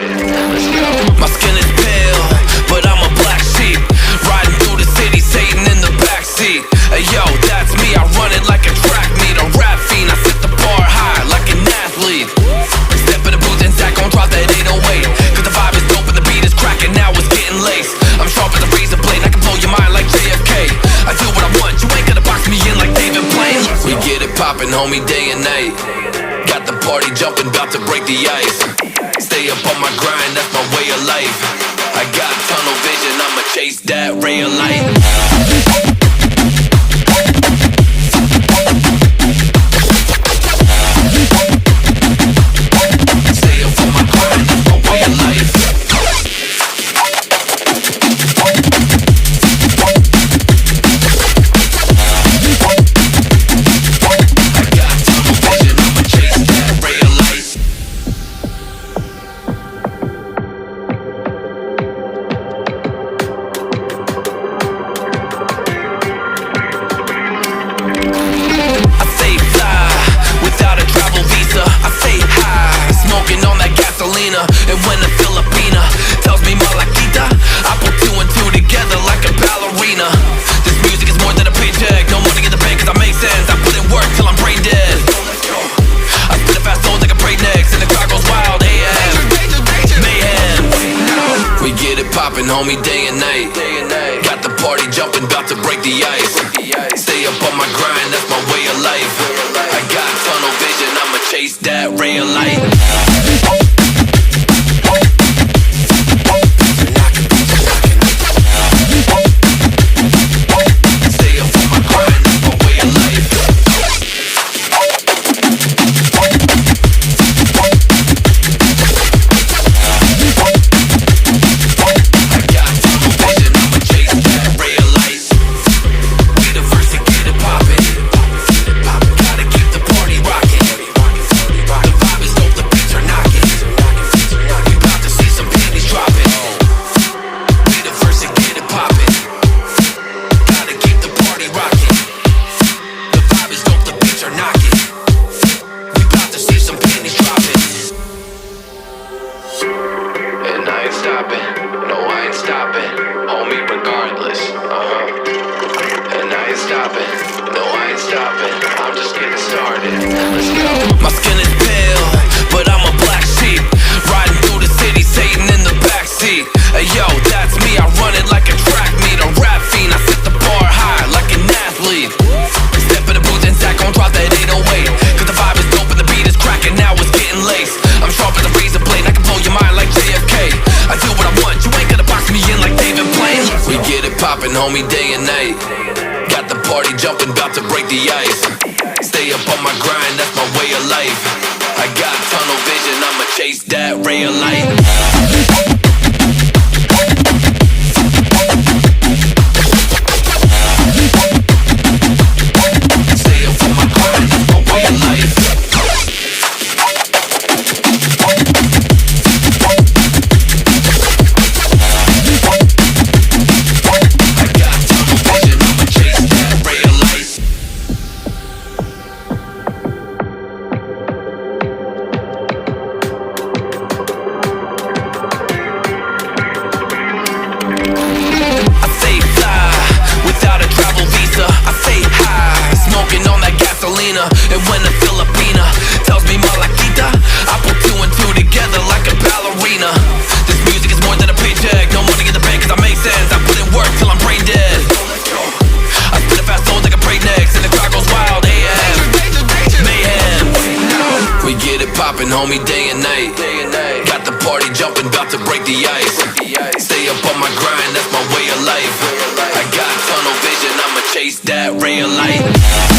started. Let's go. My skin is pale, but I'm a black sheep, riding through the city, Satan in the backseat. Hey yo, that's me, I run it like a track meet, a rap fiend, I set the bar high like an athlete. Step in the booth and Zach gon' drop that 808, cause the vibe is dope and the beat is cracking, now it's getting laced. I'm sharp as a razor blade, I can blow your mind like JFK. I do what I want, you ain't gonna box me in like David Blaine. We get it poppin', homie, day and night. Got the party jumping, about to break the ice. Stay up on my grind, that's my way of life. I got tunnel vision, I'ma chase that ray of light. Stay up on my grind, that's my way of life. And when a Filipina tells me Malakita, I put two and two together like a ballerina. This music is more than a paycheck, no money in the bank cause I make sense. I put in work till I'm brain dead. I spit a fast soul like a breaknecks and the crowd goes wild. AM, mayhem. We get it poppin', homie, day and night. Got the party jumping, about to break the ice. Stay up on my grind, that's my way of life. I got tunnel vision, I'ma chase that ray of light. Homie, day and night. Got the party jumping, about to break the ice. Stay up on my grind, that's my way of life. I got tunnel vision, I'ma chase that ray of light. And when a Filipina tells me Malakita, I put two and two together like a ballerina. This music is more than a paycheck, no money in the bank cause I make sense. I put in work till I'm brain dead. I spit a fast soul like a breaknecks and the crowd goes wild. AM, mayhem. We get it poppin', homie, day and night. Got the party jumping, about to break the ice. Stay up on my grind, that's my way of life. I got tunnel vision, I'ma chase that ray of light.